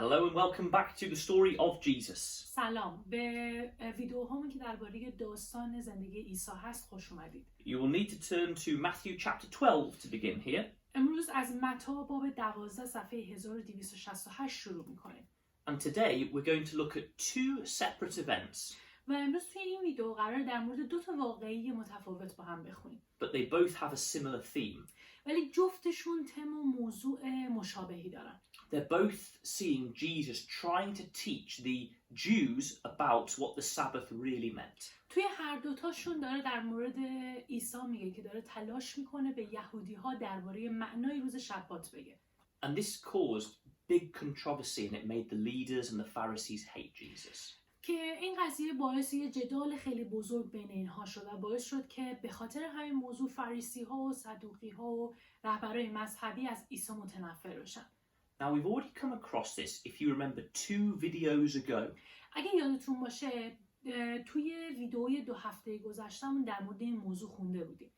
Hello and welcome back to the story of Jesus. سلام، به ویدیوهامون که درباره داستان زندگی عیسی هست خوش اومدید. You will need to turn to Matthew chapter 12 to begin here. امروز از متی باب 12 صفحه 1268 شروع میکنیم. And today we're going to look at two separate events. و امروز توی این ویدیو قرار در مورد دو تا واقعی متفاوت با هم بخونیم. But they both have a similar theme. ولی جفتشون تم و موضوع مشابهی دارن. They're both seeing Jesus trying to teach the Jews about what the Sabbath really meant. توی هر دوتاشون داره در مورد عیسی میگه که داره تلاش میکنه به یهودی‌ها درباره معنای روز شبات بگه. And this caused big controversy and it made the leaders and the Pharisees hate Jesus. که این قضیه باعث یه جدال خیلی بزرگ بین اینها شد و باعث شد که به خاطر همین موضوع فریسی ها و صدوقی ها و رهبران مذهبی از عیسی متنفر بشن. Now we've already come across this if you remember 2 videos ago. اگه یادتون باشه توی ویدئوی 2 هفته گذشتهمون در مورد این موضوع خونده بودیم.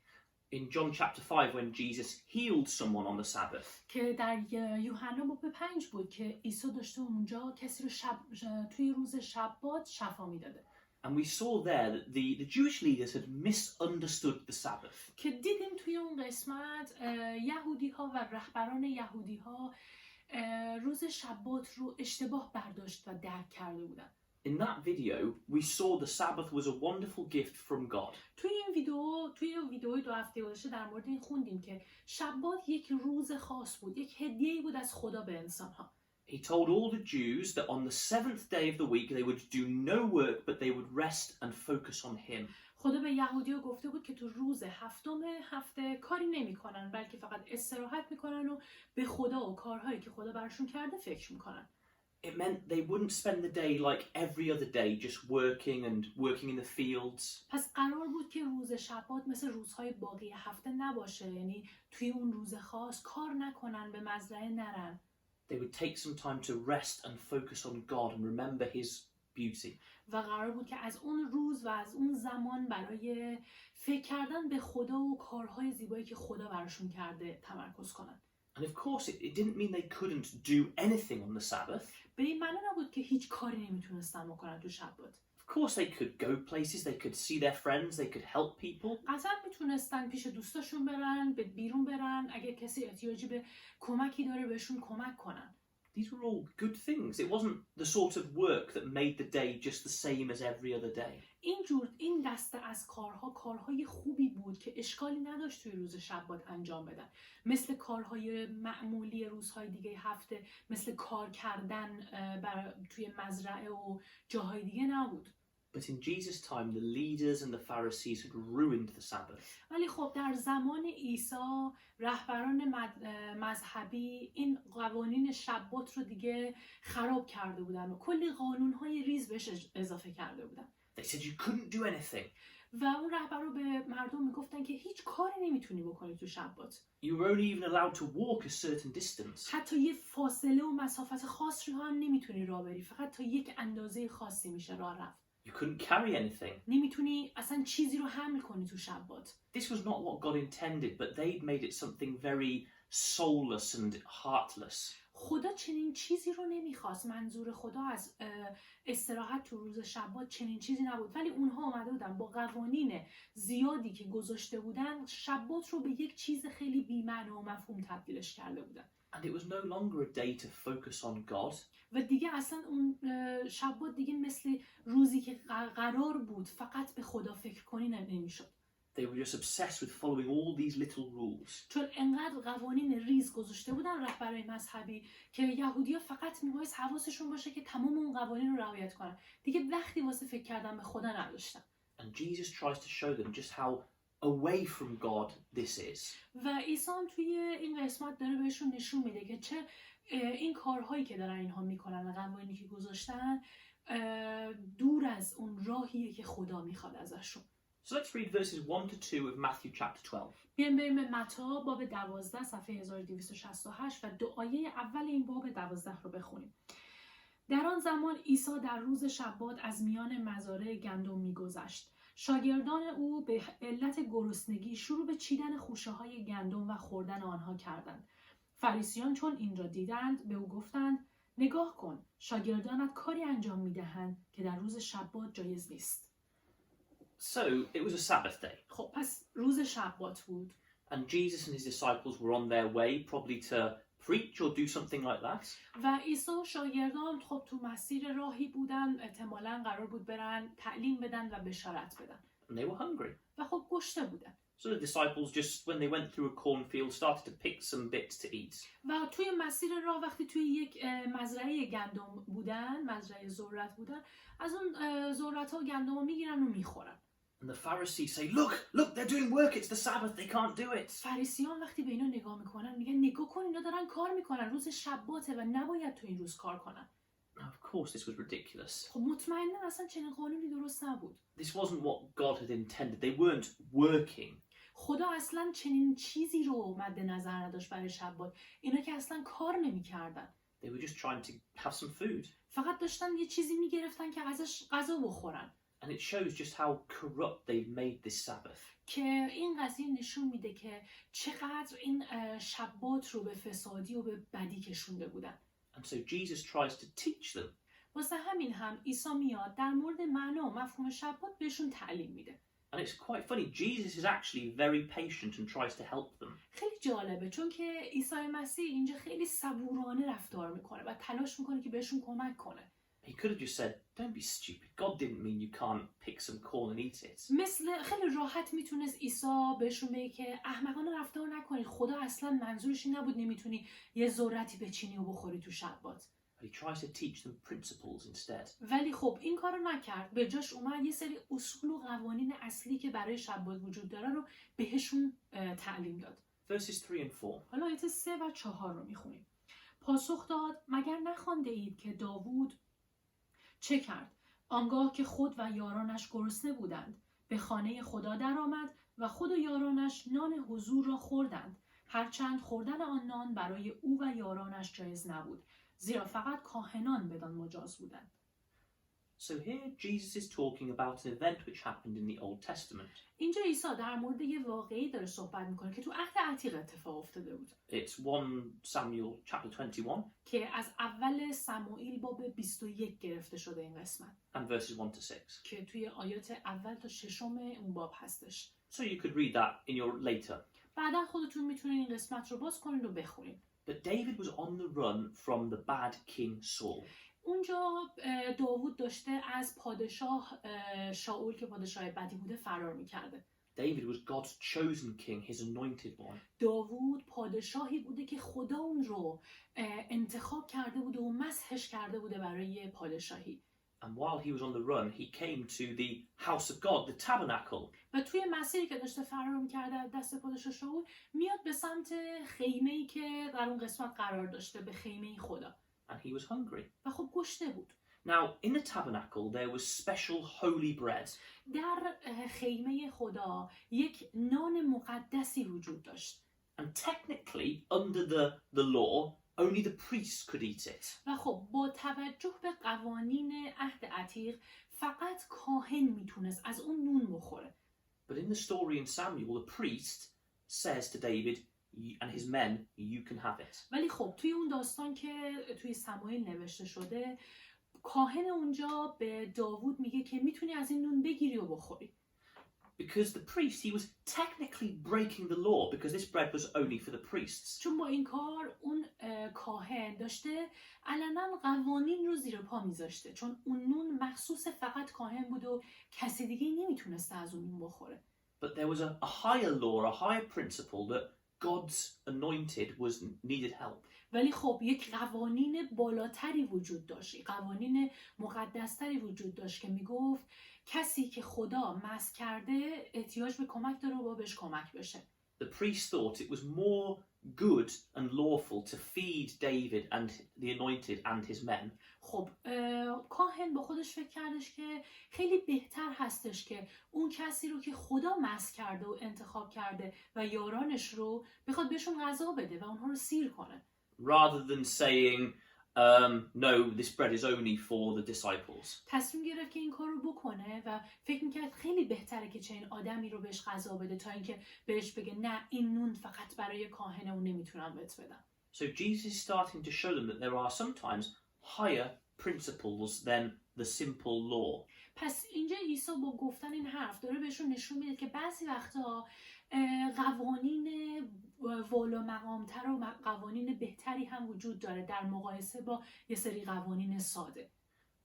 In John chapter 5 when Jesus healed someone on the Sabbath. که در یوحنا باب 5 بود که عیسی داشته اونجا کسی رو توی روز شبات شفا میداده. And we saw there that the Jewish leaders had misunderstood the Sabbath. که دیدیم توی اون قسمت یهودی ها و رهبران یهودی ها روز شبات رو اشتباه برداشت و درک کرده بودن. In that video, we saw the Sabbath was a wonderful gift from God. توی ویدیوی 2 هفته گذشته در مورد این خوندیم که شبات یک روز خاص بود، یک هدیه‌ای بود از خدا به انسان‌ها. He told all the Jews that on the 7th day of the week they would do no work but they would rest and focus on him. خدا به یهودی‌ها گفته بود که تو روز هفتم هفته کاری نمی‌کنن بلکه فقط استراحت می‌کنن و به خدا و کارهایی که خدا براشون کرده فکر می‌کنن. It meant they wouldn't spend the day like every other day just working in the fields. پس قرار بود که روز شبات مثل روزهای باقی هفته نباشه، یعنی توی اون روز خاص کار نکنن، به مزرعه نرن. They would take some time to rest and focus on God and remember his beauty. و قرار بود که از اون روز و از اون زمان برای فکر کردن به خدا و کارهای زیبایی که خدا براشون کرده تمرکز کنن. And of course it didn't mean they couldn't do anything on the Sabbath. به این معنی نبود که هیچ کاری نمیتونستن بکنن تو شبات. Of course they could go places, they could see their friends, they could help people. قطعا میتونستن پیش دوستاشون برن، به بیرون برن، اگه کسی احتیاجی به کمکی داره بهشون کمک کنن. These were all good things. It wasn't the sort of work that made the day just the same as every other day. این دسته از کارهای خوبی بود که اشکالی نداشت توی روز شبات انجام بدن. مثل کارهای معمولی روزهای دیگه هفته، مثل کار کردن توی مزرعه و جاهای دیگه نبود. But in Jesus' time, the leaders and the Pharisees had ruined the Sabbath. ولی خب در زمان عیسی رهبران مذهبی این قوانین شبات رو دیگه خراب کرده بودن و کلی قانون‌های ریز بهش اضافه کرده بودن. They said you couldn't do anything. و اون رهبرا به مردم میگفتن که هیچ کاری نمیتونی بکنی تو شبات. You were only even allowed to walk a certain distance. حتی یه فاصله و مسافت خاص رو هم نمیتونی راه بری، فقط تا یک اندازه خاصی میشه راه رفت. You couldn't carry anything. نمیتونی اصلا چیزی رو حمل کنی تو شبات. This was not what God intended, but they'd made it something very soulless and heartless. خدا چنین چیزی رو نمیخواست. منظور خدا از استراحت تو روز شبات چنین چیزی نبود، ولی اونها اومده بودن با قوانین زیادی که گذاشته بودن شبات رو به یک چیز خیلی بی‌معنی و مفهوم تبدیلش کرده بودن. And it was no longer a day to focus on God. و دیگه اصلا اون شبات دیگه مثل روزی که قرار بود فقط به خدا فکر کنی نمیشد. They were just obsessed with following all these little rules. چون انقدر قوانین ریز گذاشته بودن رهبران مذهبی که یهودی‌ها فقط میبایست حواسشون باشه که تمام اون قوانین رو رعایت کنن. دیگه وقتی واسه فکر کردن به خدا نداشتن. And Jesus tries to show them just how away from God this is. و عیسی هم توی این قسمت داره بهشون نشون میده که چه این کارهایی که دارن اینها میکنن و قوانینی که گذاشتن دور از اون راهیه که خدا میخواد ازشون. So let's read verses 1 to 2 of Matthew chapter 12. بریم به متی باب 12 صفحه 1268 و 2 آیه اول این باب 12 رو بخونیم. در آن زمان عیسی در روز شبات از میان مزارع گندم میگذشت. شاگردان او به علت گرسنگی شروع به چیدن خوشه‌های گندم و خوردن آنها کردند. فریسیان چون این را دیدند به او گفتند نگاه کن، شاگردانت کاری انجام میدهند که در روز شبات جایز نیست. So it was a Sabbath day, خب پس روز شبات بود and Jesus and his disciples were on their way probably to preach or do something like that. و عیسی و شاگردان خب تو مسیر راهی بودن، احتمالاً قرار بود برن تعلیم بدن و بشارت بدن And they were hungry. و خب گشته بودن. So the disciples just, when they went through a cornfield, started to pick some bits to eat. و توی مسیر راه وقتی توی یک مزرعه گندم بودن، مزرعه ذرت بودن، از اون ذرت ها گندم رو میگیرن و میخورن. And the Pharisees say, look, they're doing work, it's the Sabbath, they can't do it. فریسیان وقتی به اینا نگاه میکنن میگن نگاه کن اینا دارن کار میکنن، روز شباته و نباید تو این روز کار کنن. Now, of course, this was ridiculous. خب مطمئنا اصلا چنین قانونی درست نبود. This wasn't what God had intended. They weren't working. خدا اصلا چنین چیزی رو مد نظر نداشت برای شبات. اینا که اصلا کار نمیکردن. They were just trying to have some food. فقط داشتن یه چیزی میگرفتن که ازش غذا بخورن. And it shows just how corrupt they've made this Sabbath. که این قضیه نشون میده که چقدر این شبات رو به فسادی و به بدی کشونده بودن. And so Jesus tries to teach them. واسه همین هم عیسی میاد در مورد معنا و مفهوم شبات بهشون تعلیم میده. And it's quite funny. Jesus is actually very patient and tries to help them. خیلی جالبه چون که عیسی مسیح اینجا خیلی صبورانه رفتار میکنه و تلاش میکنه که بهشون کمک کنه. He could have just said, don't be stupid. God didn't mean you can't pick some corn and eat it. مثل خیلی راحت میتونست عیسی بهشون بگه که احمقانه رفتار نکنید. خدا اصلا منظورش این نبود نمیتونی یه ذرتی بچینی و بخوری تو شبات. But he tries to teach them principles instead. ولی خب این کارو نکرد. به جاش اومد یه سری اصول و قوانین اصلی که برای شبات وجود داره رو بهشون تعلیم داد. Verses 3 and 4. حالا آیات 3 و 4 رو میخونیم. پاسخ داد مگر نخوانده اید که داوود چه کرد؟ آنگاه که خود و یارانش گرسنه بودند به خانه خدا درآمد و خود و یارانش نان حضور را خوردند، هرچند خوردن آن نان برای او و یارانش جایز نبود، زیرا فقط کاهنان بدان مجاز بودند. So here Jesus is talking about an event which happened in the Old Testament. اینجا عیسی در مورد یه واقعی داره صحبت میکنه که تو عهد عتیق اتفاق افتاده بود. It's 1 Samuel chapter 21 که از اول سموئیل باب 21 گرفته شده این قسمت. and verses 1 to 6. که توی آیات اول تا ششم اون باب هستش. So you could read that in your later. بعدا خودتون میتونید این قسمت رو باز کنید و بخونید. But David was on the run from the bad king Saul. اونجا داوود داشته از پادشاه شاول که پادشاه بدی بوده فرار میکرده. David was God's chosen king, his anointed one. داوود پادشاهی بوده که خدا اون رو انتخاب کرده بوده و مسحش کرده بوده برای پادشاهی. And while he was on the run, he came to the house of God, the tabernacle. و توی مسیری که داشته فرار میکرده از دست پادشاه شاول میاد به سمت خیمه‌ای که در اون قسمت قرار داشته، به خیمه خدا. And he was hungry. و خب گشته بود. Now, in the tabernacle, there was special holy bread. در خیمه خدا یک نان مقدسی وجود داشت. And technically, under the law, only the priest could eat it. و خب با توجه به قوانین عهد عتیق فقط کاهن میتونست از اون نون بخوره. But in the story in Samuel, the priest says to David and his men, you can have it. ولی خب توی اون داستان که توی سموئیل نوشته شده، کاهن اونجا به داوود میگه که میتونی از این نون بگیری و بخوری. Because the priest, he was technically breaking the law because this bread was only for the priests. چون با این کار اون کاهن داشته علنا قوانین رو زیر پا میذاشته، چون اون نون مخصوص فقط کاهن بود و کسی دیگه نمیتونسته از اون نون بخوره. But there was a higher law, a higher principle that God's anointed needed help. ولی خب یک قوانین بالاتری وجود داشت، قوانین مقدستری وجود داشت که میگفت کسی که خدا مسح کرده احتیاج به کمک داره و با بهش کمک بشه. The priest thought it was more good and lawful to feed David and the anointed and his men. خب کاهن با خودش فکر کردش که خیلی بهتر هستش که اون کسی رو که خدا مسح کرده و انتخاب کرده و یارانش رو بخواد بهشون غذا بده و اونها رو سیر کنه. Rather than saying, no, this bread is only for the disciples. تصمیم گرفت که این کار رو بکنه و فکر میکرد خیلی بهتره که چنین آدمی رو بهش غذا بده تا اینکه بهش بگه نه این نون فقط برای کاهنه و نمیتونم بهت بدم. So Jesus is starting to show them that there are sometimes higher principles than the simple law. پس اینجا عیسی با گفتن این حرف داره بهشون نشون میده که بعضی وقتا قوانین والا مقامتر و قوانین بهتری هم وجود داره در مقایسه با یه سری قوانین ساده.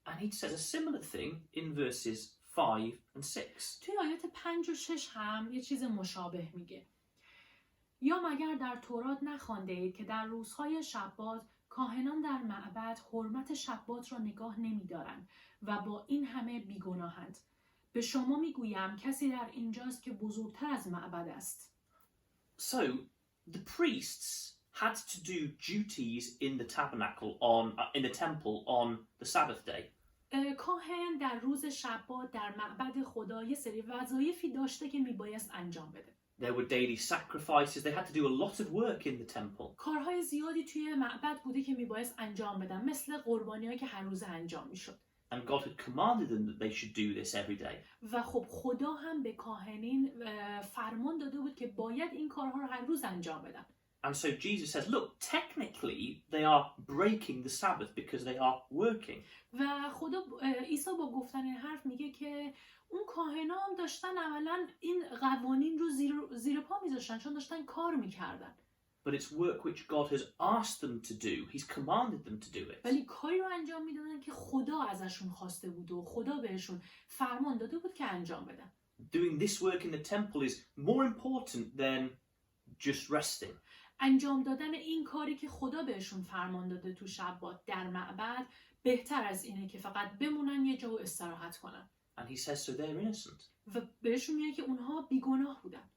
And he says a similar thing in verses 5 and 6. توی آیات 5 و 6 هم یه چیز مشابه میگه. یا مگر در تورات نخوانده اید که در روزهای شبات کاهنان در معبد حرمت شبات را نگاه نمی‌دارند و با این همه بیگناهند. به شما میگویم کسی در اینجاست که بزرگتر از معبد است. So the priests had to do duties in the tabernacle in the temple on the Sabbath day. کاهن در روز شبات در معبد خدا یه سری وظایفی داشته که میبایست انجام بده. There were daily sacrifices. They had to do a lot of work in the temple. کارهای زیادی توی معبد بوده که میبایست انجام بدن، مثل قربانی‌هایی که هر روز انجام میشد. And God had commanded them that they should do this every day. و خب خدا هم به کاهنین فرمان داده بود که باید این کارها رو هر روز انجام بدن. And so Jesus says, look, technically they are breaking the Sabbath because they are working. و خدا عیسی با گفتن این حرف میگه که اون کاهنا هم داشتن عملاً این قوانین رو زیر پا میذاشتن چون داشتن کار میکردن. But it's work which God has asked them to do. He's commanded them to do it. ولی کاری رو انجام میدادن که خدا ازشون خواسته بود و خدا بهشون فرمان داده بود که انجام بدن. Doing this work in the temple is more important than just resting. انجام دادن این کاری که خدا بهشون فرمان داده تو شبات در معبد بهتر از اینه که فقط بمونن یه جا و استراحت کنن. And he says so they're innocent. و بهشون میگه که اونها بیگناه بودن.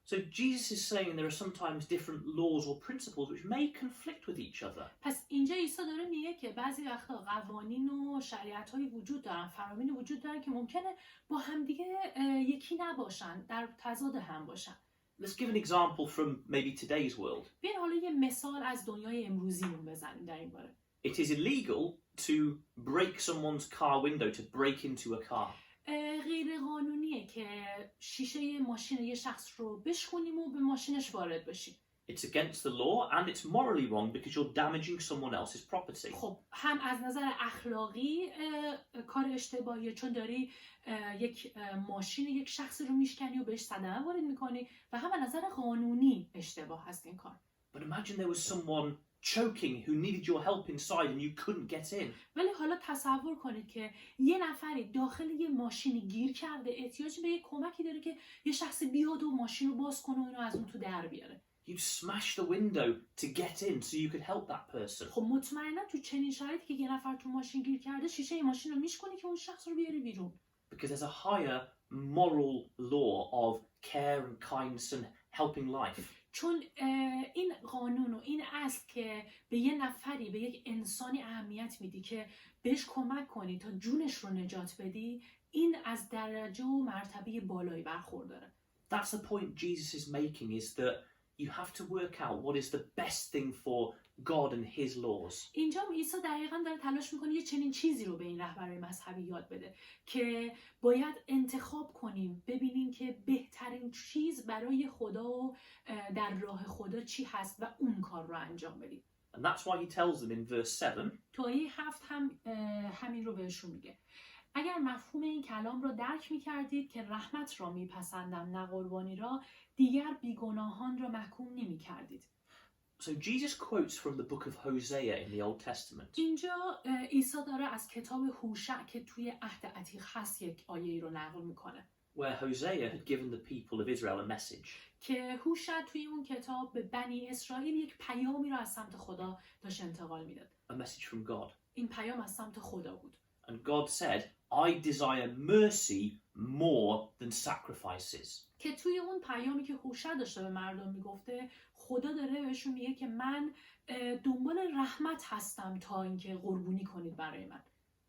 So Jesus is saying there are sometimes different laws or principles which may conflict with each other. پس اینجا عیسی داره میگه که بعضی وقتا قوانین و شریعت‌های وجود دارن، فرامین وجود دارن که ممکنه با همدیگه یکی نباشن، در تضاد هم باشن. Let's give an example from maybe today's world. بیاین حالا یه مثال از دنیای امروزیمون بزنیم در این باره. It is illegal to break someone's car window, to break into a car. غیر قانونیه که شیشه ماشین یه شخص رو بشکنیم و به ماشینش وارد بشیم. It's against the law and it's morally wrong because you're damaging someone else's property. خب هم از نظر اخلاقی کار اشتباهیه چون داری یک ماشین یک شخصی رو میشکنی و بهش صدمه وارد میکنی و هم از نظر قانونی اشتباه هست این کار. But imagine there was someone choking who needed your help inside and you couldn't get in. ولی حالا تصور کنید که یه نفری داخل یه ماشینی گیر کرده، احتیاج به یه کمکی داره که یه شخصی بیاد و ماشین رو باز کنه و اینو از اون تو در بیاره. You smash the window to get in so you could help that person. خب مطمئنا تو چنین شرایطی که یه نفر تو ماشین گیر کرده شیشه ماشین رو میشکنی که اون شخص رو بیاری بیرون. Because there's a higher moral law of care and kindness and helping life. چون این قانون و این اصل که به یه نفری، به یک انسانی اهمیت میدی که بهش کمک کنی تا جونش رو نجات بدی، این از درجه و مرتبه بالایی برخورداره. That's the point Jesus is making, is that you have to work out what is the best thing for God and his laws. اینجا عیسی دقیقاً داره تلاش میکنه یه چنین چیزی رو به این رهبران مذهبی یاد بده که باید انتخاب کنیم، ببینیم که بهترین چیز برای خدا و در راه خدا چی هست و اون کار رو انجام بدیم. And that's why he tells them in verse 7. تو آیه 7 هم همین رو بهشون میگه. اگر مفهوم این کلام را درک می‌کردید که رحمت را می‌پسندم نه قربانی را، دیگر بیگناهان را محکوم نمی‌کردید. So Jesus quotes from the book of Hosea in the Old Testament. اینجا عیسی داره از کتاب هوشع که توی عهد عتیق هست یک آیه‌ای رو نقل می‌کنه. Where Hosea had given the people of Israel a message. که هوشع توی اون کتاب به بنی اسرائیل یک پیامی رو از سمت خدا داشت انتقال میداد. A message from God. این پیام از سمت خدا بود. And God said, I desire mercy more than sacrifices. که توی اون پیامی که هوشع داشته به مردم میگفته، خدا داره بهشون میگه که من دنبال رحمت هستم تا اینکه قربانی کنید برای من.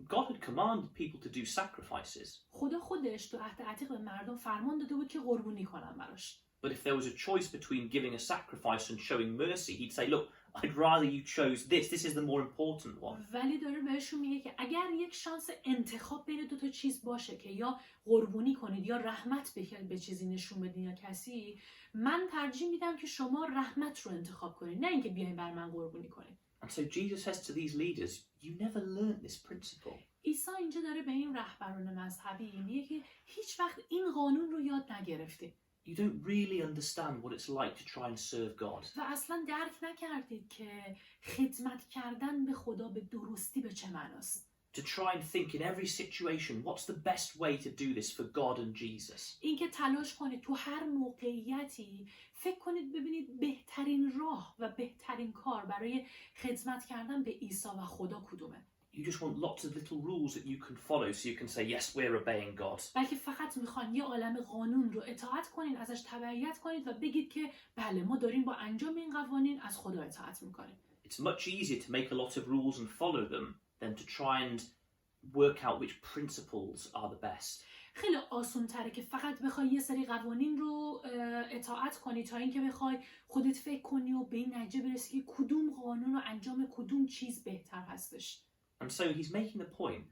God had commanded people to do sacrifices. خدا خودش تو عهد عتیق به مردم فرمان داده بود که قربانی کنن براش. But if there was a choice between giving a sacrifice and showing mercy, he'd say, look, I'd rather you chose this. This is the more important one. ولی داره بهشون میگه که اگر یک شانس انتخاب بین دو تا چیز باشه که یا قربانی کنید یا رحمت به چیزی نشون بدین یا کسی، من ترجیح میدم که شما رحمت رو انتخاب کنید، نه اینکه بیاین بر من قربانی کنید. And so Jesus says to these leaders, you never learned this principle. عیسی اینجا داره به این رهبران مذهبی میگه که هیچ وقت این قانون رو یاد نگرفتید. You don't really understand what it's like to try and serve God. و اصلا درک نکردید که خدمت کردن به خدا به درستی به چه معناست. To try and think in every situation, what's the best way to do this for God and Jesus? اینکه تلاش کنید تو هر موقعیتی فکر کنید ببینید بهترین راه و بهترین کار برای خدمت کردن به عیسی و خدا کدومه. You just want lots of little rules that you can follow so you can say, yes, we're obeying God. بلکه فقط میخوان یه عالم قانون رو اطاعت کنید، ازش تبعیت کنید و بگید که بله ما داریم با انجام این قوانین از خدا اطاعت میکنیم. It's much easier to make a lot of rules and follow them than to try and work out which principles are the best. خیلی آسان تره که فقط بخوای یه سری قوانین رو اطاعت کنی تا اینکه بخوای خودت فکر کنی و به این نتیجه برسی که کدوم قانون و انجام کدوم چیز بهتر هستش. And so he's making the point,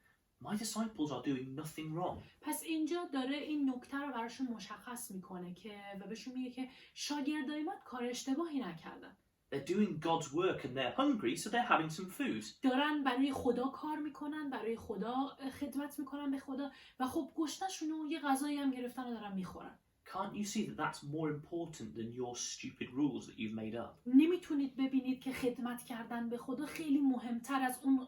my disciples are doing nothing wrong. پس اینجا داره این نکته رو براشون مشخص میکنه که و بهشون میگه که شاگردای من کار اشتباهی نکردن. They're doing God's work and they're hungry, so they're having some food. دارن برای خدا کار میکنن، برای خدا خدمت میکنن به خدا و خب گشتشون رو یه غذایی هم گرفتن و دارن میخورن. Can't you see that that's more important than your stupid rules that you've made up? نمیتونید ببینید که خدمت کردن به خدا خیلی مهمتر از اون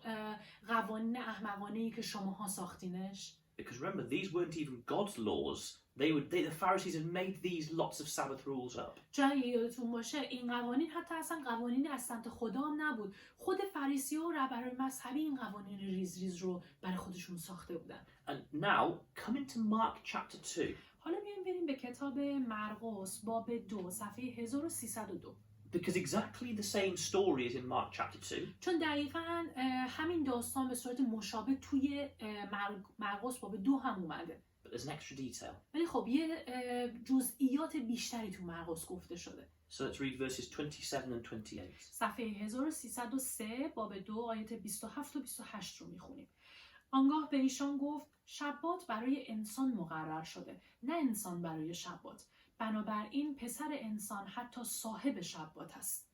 قوانین احمقانه‌ای که شماها ساختینش؟ Because remember, these weren't even God's laws. The Pharisees had made these lots of Sabbath rules up. جایی یادتون باشه این قوانین حتی اصلا قوانین از سمت خدا هم نبود. خود فریسی و رهبران مذهبی این قوانین ریز ریز رو برای خودشون ساخته بودن. And now, come into Mark chapter 2. حالا میایم بریم به کتاب مرقس باب 2 صفحه 1302. Because exactly the same story is in Mark chapter 2. چون دقیقاً همین داستان به صورت مشابه توی مرقس باب 2 هم اومده. But there's an extra detail. ولی خب یه جزئیات بیشتری تو مرقس گفته شده. So let's read verses 27 and 28. صفحه 1303 باب 2 آیات 27 و 28 رو میخونیم. آنگاه به ایشان گفت شبات برای انسان مقرر شده، نه انسان برای شبات. بنابراین پسر انسان حتی صاحب شبات است.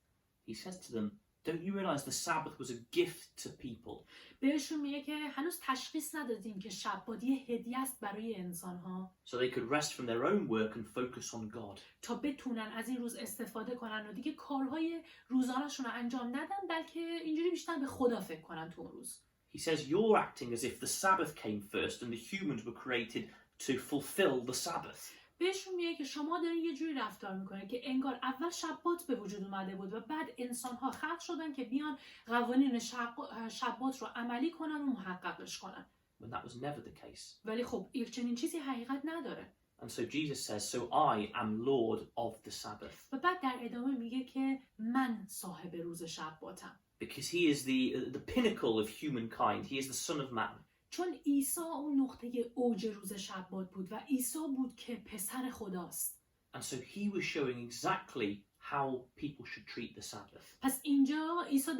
He says to them, don't you realize the Sabbath was a gift to people? بهشون میگه که هنوز تشخیص ندادیم که شبات یه هدیه است برای انسان‌ها. So they could rest from their own work and focus on God. تا بتونن از این روز استفاده کنن و دیگه کارهای روزانه‌شون رو انجام ندن بلکه اینجوری بیشتر به خدا فکر کنن تو اون روز. He says you're acting as if the Sabbath came first and the humans were created to fulfill the Sabbath. بهشون میگه که شما دارین یه جوری رفتار میکنه که انگار اول شبات به وجود اومده بود و بعد انسان‌ها خلق شدن که بیان قوانین شبات رو عملی کنن و محققش کنن. When that was never the case. ولی خب چنین چیزی حقیقت نداره. And so Jesus says, so I am Lord of the Sabbath. و بعد در ادامه میگه که من صاحب روز شباتم. Because he is the pinnacle of humankind. He is the Son of Man. چون عیسی اون نقطه اوج روز شبات بود و عیسی بود که پسر خداست. And so he was showing exactly how people should treat the Sabbath. پس اینجا عیسی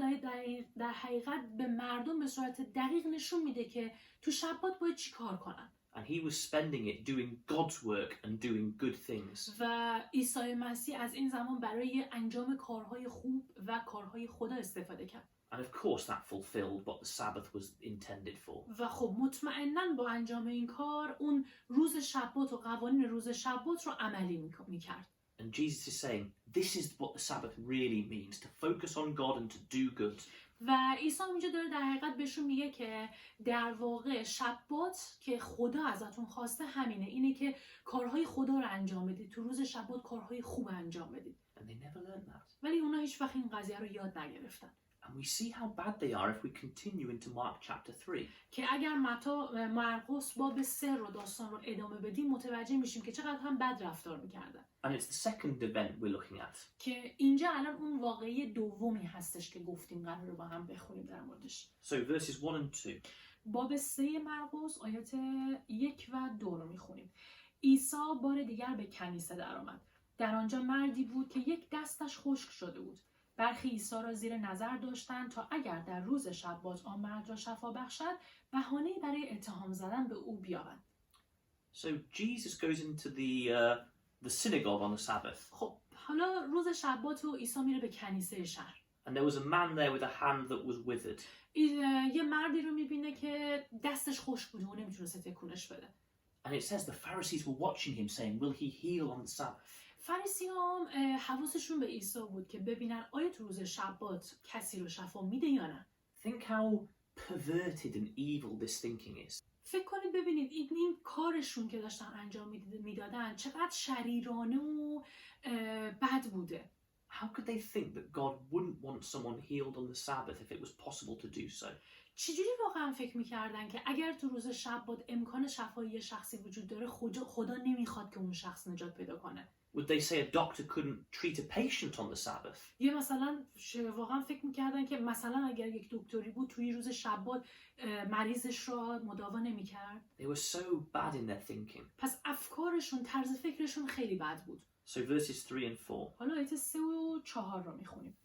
در حقیقت به مردم به صورت دقیق نشون میده که تو شبات باید چی کار کنن. And he was spending it doing God's work and doing good things. و عیسی مسیح از این زمان برای انجام کارهای خوب و کارهای خدا استفاده کرد. And of course that fulfilled what the Sabbath was intended for. و خب مطمئناً با انجام این کار اون روز شبات و قوانین روز شبات رو عملی میکرد. And Jesus is saying, this is what the Sabbath really means, to focus on God and to do good. و عیسی اینجا داره در حقیقت بهشون میگه که در واقع شبات که خدا ازتون خواسته همینه، اینه که کارهای خدا رو انجام بدید، تو روز شبات کارهای خوب انجام بدید. And they never learned that. ولی اونا هیچ وقت این قضیه رو یاد نگرفتن. And we see how bad they are if we continue into Mark chapter 3. که اگر مرقس باب 3 رو داستان رو ادامه بدیم متوجه میشیم که چقدر هم بد رفتار میکردن. And it's the second event we're looking at. که اینجا الان اون واقعی دومی هستش که گفتیم قراره با هم بخونیم در موردش. So verses 1 and 2. باب 3 مرقس آیات 1 و 2 رو میخونیم. عیسی بار دیگر به کنیسه درآمد. در آنجا مردی بود که یک دستش خشک شده بود. برخی عیسی را زیر نظر داشتند تا اگر در روز شبات آن مرد را شفا بخشد بهانه‌ای برای اتهام زدن به او بیابند. So Jesus goes into the synagogue on the Sabbath. خب حالا روز شبات و عیسی میره به کنیسه شهر. And there was a man there with a hand that was withered. یه مردی رو میبینه که دستش خشک بوده و نمیتونسته تکونش بده. And it says the Pharisees were watching him saying, will he heal on the Sabbath? فریسیان حواسشون به عیسی بود که ببینن آیا تو روز شبات کسی رو شفا میده یا نه. Think how perverted and evil this thinking is. فکر کنید ببینید این کارشون که داشتن انجام میدادن چقدر شریرانه و بد بوده. How could they think that God wouldn't want someone healed on the Sabbath if it was possible to do so? چجوری واقعا فکر میکردن که اگر تو روز شبات امکان شفای شخصی وجود داره خدا نمیخواد که اون شخص نجات پیدا کنه؟ Would they say a doctor couldn't treat a patient on the Sabbath? یا مثلا واقعا فکر میکردن که مثلا اگر یک دکتری بود توی روز شبات مریضش را مداوا نمیکرد؟ They were so bad in their thinking. پس افکارشون، طرز فکرشون خیلی بد بود. So verses 3 and 4. حالا آیات 3 و 4 رو میخونیم.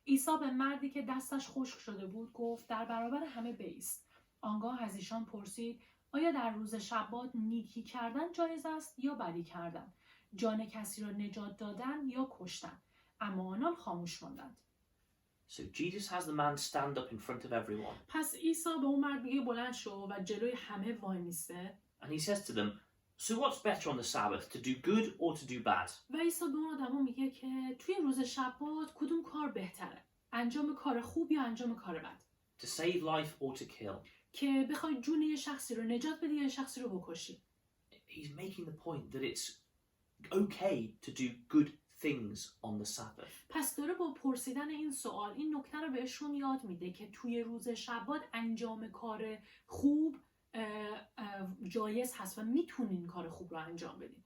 عیسی به مردی که دستش خشک شده بود گفت در برابر همه بایست. آنگاه از ایشان پرسید آیا در روز شبات نیکی کردن جایز است یا بدی کردن؟ جان کسی را نجات دادن یا کشتن؟ اما آنان خاموش ماندند. So Jesus has the man stand up in front of everyone. پس عیسی به اون مرد میگه بلند شو و جلوی همه وای میسته. And he says to them, so what's better on the Sabbath, to do good or to do bad? و عیسی به اون آدما میگه که توی روز شبات کدوم کار بهتره؟ انجام کار خوب یا انجام کار بد؟ To save life or to kill? که بخوای جون یه شخصی رو نجات بدی یا یه شخصی رو بکشی. He's making the point that it's okay to do good things on the Sabbath. پس داره با پرسیدن این سوال این نکته رو بهشون یاد میده که توی روز شبات انجام کار خوب جایز هست و میتونین کار خوب رو انجام بدین.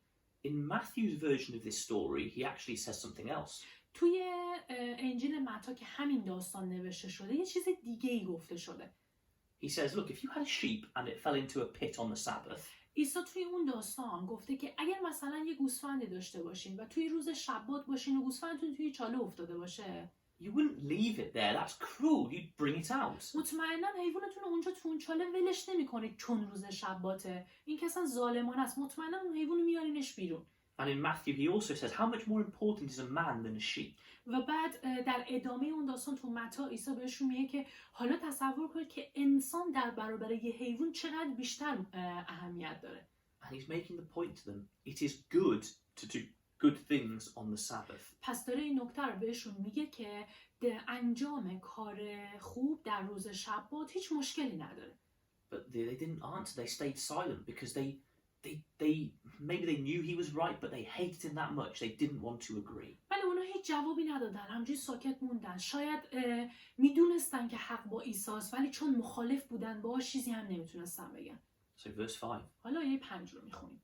In Matthew's version of this story, he actually says something else. توی انجیل متی که همین داستان نوشته شده یه چیز دیگه ای گفته شده. He says, look, if you had a sheep and it fell into a pit on the Sabbath, عیسی توی اون داستان گفته که اگر مثلا یه گوسفندی داشته باشین و توی روز شبات باشین و گوسفندتون توی چاله افتاده باشه، you wouldn't leave it there. That's cruel. You'd bring it out. مطمئنا حیوانتون اونجا تو اون چاله ولش نمی‌کنید چون روز شباته. این که اصلا ظالمانه است. مطمئنا اون حیوان رو میارینش بیرون. And in Matthew, he also says, how much more important is a man than a sheep? و بعد در ادامه اون داستان تو متی عیسی بهشون میگه که حالا تصور کنید که انسان در برابر یه حیوان چقدر بیشتر اهمیت داره. And he's making the point to them, it is good to do good things on the Sabbath. پس داره این نکته رو بهشون میگه که انجام کار خوب در روز شبات هیچ مشکلی نداره. But they didn't answer. They stayed silent because they maybe they knew he was right, but they hated him that much they didn't want to agree. ولی اونا هیچ جوابی ندادن، همجوری ساکت موندن. شاید میدونستن که حق با عیسی است ولی چون مخالف بودن باهاش چیزی هم نمیتونستن بگن. So verse 5. حالا آیه 5 رو میخونیم.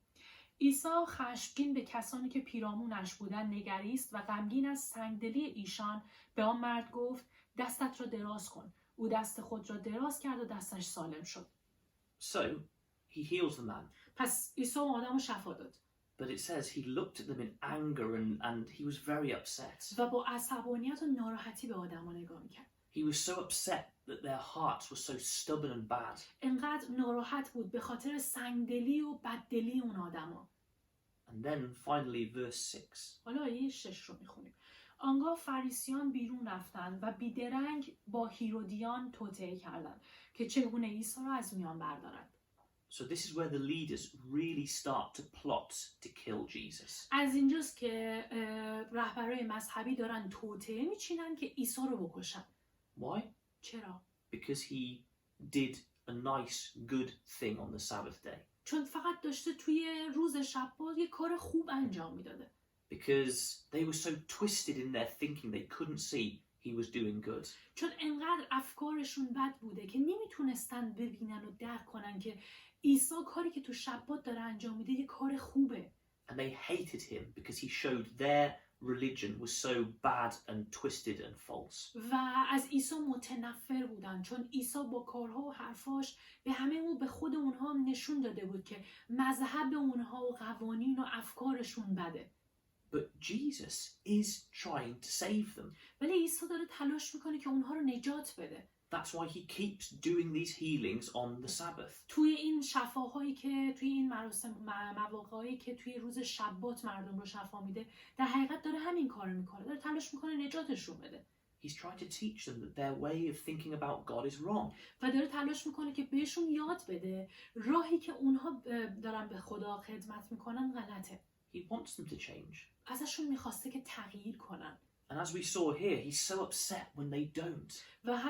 عیسی خشمگین به کسانی که پیرامونش بودن نگریست و غمگین از سنگدلی ایشان به آن مرد گفت دستت را دراز کن. او دست خود را دراز کرد و دستش سالم شد. So he heals the man. پس عیسی اون آدم رو شفا داد. But it says he looked at them in anger and he was very upset. و با عصبانیت و ناراحتی به آدما نگاه میکرد. He was so upset that their hearts were so stubborn and bad. انقدر ناراحت بود به خاطر سنگدلی و بددلی اون آدما. And then finally verse 6. حالا آیه 6 رو میخونیم. آنگاه فریسیان بیرون رفتند و بیدرنگ با هیرودیان توطئه کردند که چگونه عیسی را از میان بردارند. So this is where the leaders really start to plot to kill Jesus. از اینجاست که رهبرای مذهبی دارن توطئه میچینن که عیسی رو بکشن. Why? چرا؟ Because he did a nice, good thing on the Sabbath day. چون فقط داشته توی روز شبات یه کار خوب انجام میداده. Because they were so twisted in their thinking they couldn't see he was doing good. چون انقدر افکارشون بد بوده که نمیتونستن ببینن و درک کنن که عیسی کاری که تو شبات داره انجام میده یه کار خوبه. And they hated him because he showed their religion was so bad and twisted and false. و از عیسی متنفر بودن چون عیسی با کارها و حرفاش به به خود اونها نشون داده بود که مذهب اونها و قوانین و افکارشون بده. But Jesus is trying to save them. ولی عیسی داره تلاش میکنه که اونها رو نجات بده. That's why he keeps doing these healings on the Sabbath. توی این شفاهایی که توی این مراسم مواقعی که توی روز شبات مردم رو شفا میده در حقیقت داره همین کارو میکنه. داره تلاش میکنه نجاتشون بده. He's trying to teach them that their way of thinking about God is wrong. و داره تلاش میکنه که بهشون یاد بده راهی که اونها دارن به خدا خدمت میکنن غلطه. He wants them to change. ازشون میخواسته که تغییر کنن. And as we saw here, he's so upset when they don't. و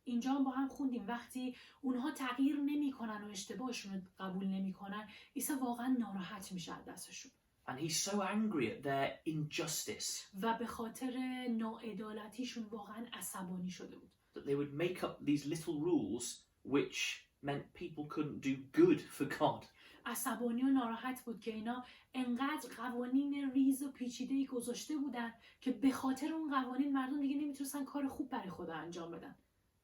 اینجا با هم خوندیم وقتی اونها تغییر نمیکنن و اشتباهشون رو قبول نمیکنن، عیسی واقعا ناراحت میشه از دستشون. And he's so angry at their injustice و به خاطر ناعدالتیشون واقعا عصبانی شده بود. that they would make up these little rules which meant people couldn't do good for God. عصبانی و ناراحت بود که اینا انقدر قوانین ریز و پیچیده‌ای گذاشته بودن که به خاطر اون قوانین مردم دیگه نمیتونستن کار خوب برای خدا انجام بدن.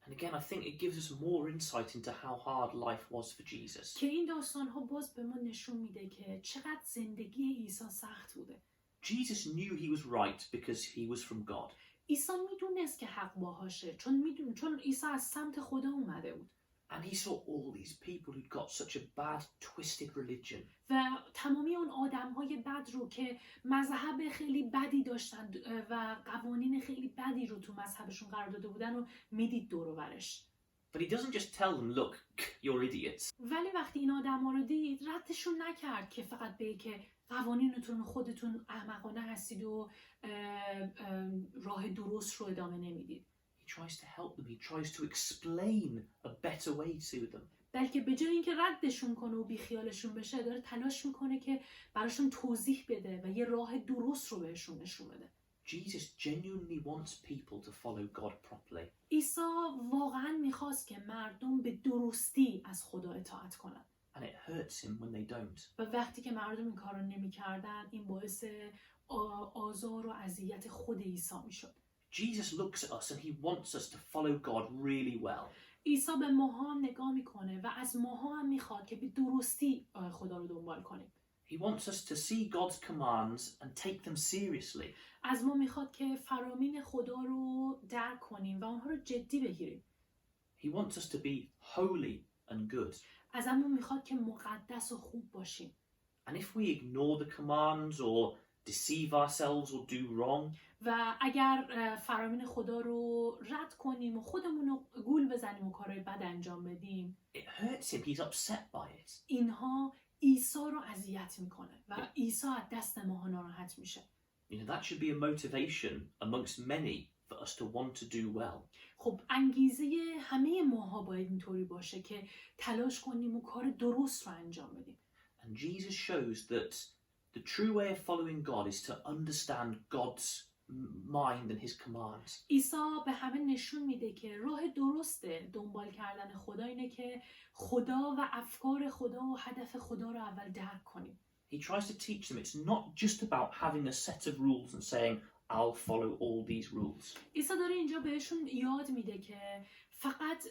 And again, I think it gives us more insight into how hard life was for Jesus. که این داستان‌ها باز به ما نشون میده که چقدر زندگی عیسی سخت بوده. Jesus knew he was right because he was from God. عیسی میدونست که حق باهاشه چون عیسی از سمت خدا اومده بود. And he saw all these people who'd got such a bad, twisted religion. و تمامی اون آدم‌های بد رو که مذهب خیلی بدی داشتن و قوانین خیلی بدی رو تو مذهبشون قرار داده بودن رو میدید دور و برش. But he doesn't just tell them, look, you're idiots. ولی وقتی این آدم‌ها رو دید ردشون نکرد که فقط بگه که قوانینتون خودتون احمقانه هستید و راه درست رو ادامه نمیدید. He tries to help them. He tries to explain a better way to them. بلکه به جای اینکه ردشون کنه و بیخیالشون بشه داره تلاش میکنه که براشون توضیح بده و یه راه درست رو بهشون نشون بده. Jesus genuinely wants people to follow God properly. عیسی واقعا میخواست که مردم به درستی از خدا اطاعت کنن. And it hurts him when they don't. و وقتی که مردم این کار رو نمیکردن این باعث آزار و اذیت خود عیسی میشد. Jesus looks at us and he wants us to follow God really well. عیسی به ماها هم نگاه میکنه و از ماها هم میخواد که به درستی خدا رو دنبال کنیم. He wants us to see God's commands and take them seriously. از ما میخواد که فرامین خدا رو درک کنیم و اونها رو جدی بگیریم. He wants us to be holy and good. ازمون میخواد که مقدس و خوب باشیم. And if we ignore the commands or deceive ourselves or do wrong, و اگر فرامین خدا رو رد کنیم و خودمون رو گول بزنیم و کارهای بد انجام بدیم، it hurts him. He's upset by it. اینها عیسی رو اذیت میکنه و عیسی از دست ما ناراحت میشه. You know, that should be a motivation amongst many for us to want to do well. خب انگیزه همه ماها باید اینطوری باشه که تلاش کنیم و کار درست رو انجام بدیم. And Jesus shows that the true way of following God is to understand God's mind and his commands. عیسی به همه نشون میده که راه درسته دنبال کردن خدا اینه که خدا و افکار خدا و هدف خدا رو اول درک کنیم. He tries to teach them it's not just about having a set of rules and saying, I'll follow all these rules. عیسی داره اینجا بهشون یاد میده که فقط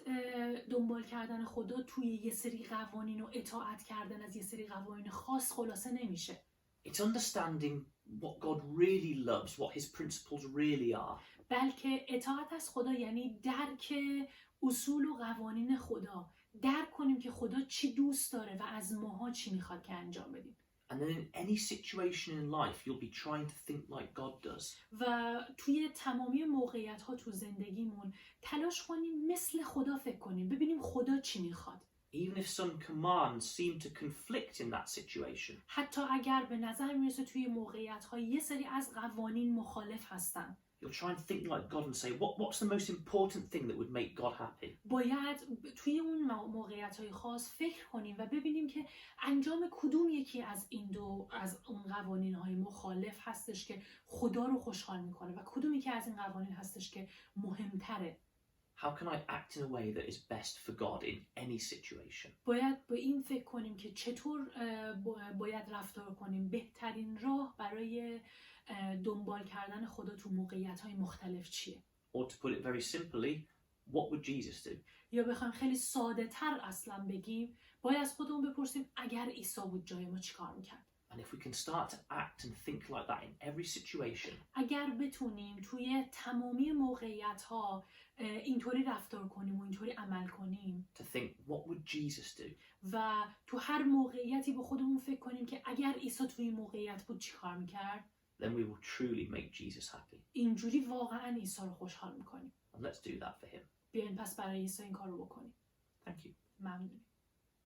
دنبال کردن خدا توی یه سری قوانین و اطاعت کردن از یه سری قوانین خاص خلاصه نمیشه. It's understanding what God really loves, what his principles really are. بلکه اطاعت از خدا یعنی درک اصول و قوانین خدا، درک کنیم که خدا چی دوست داره و از ماها چی میخواد که انجام بدیم. And then in any situation in life, you'll be trying to think like God does. و توی تمامی موقعیت ها تو زندگیمون تلاش کنیم مثل خدا فکر کنیم، ببینیم خدا چی میخواد. Even if some commands seem to conflict in that situation. حتی اگر به نظر میرسه توی موقعیت ها یه سری از قوانین مخالف هستن. You'll try and think like God and say, what's the most important thing that would make God happy? باید توی اون موقعیت‌های خاص فکر کنیم و ببینیم که انجام کدوم یکی از از اون قوانین‌های مخالف هستش که خدا رو خوشحال میکنه و کدوم یکی از این قوانین هستش که مهمتره. How can I act in a way that is best for God in any situation? باید به این فکر کنیم که چطور باید رفتار کنیم. بهترین راه برای دنبال کردن خدا تو موقعیت‌های مختلف چیه؟ Or to put it very simply, what would Jesus do? یا بخوایم خیلی ساده تر اصلا بگیم، باید از خودمون بپرسیم اگر عیسی بود جای ما چیکار میکرد؟ And if we can start to act and think like that in every situation, اگر بتونیم توی تمامی موقعیت‌ها اینطوری رفتار کنیم و اینطوری عمل کنیم، to think, what would Jesus do? و تو هر موقعیتی به خودمون فکر کنیم که اگر عیسی توی این موقعیت بود چیکار میکرد، Then we will truly make Jesus happy. اینجوری واقعا عیسی رو خوشحال میکنیم. And let's do that for him. بیاین پس برای عیسی این کار رو بکنیم. Thank you. ممنونیم.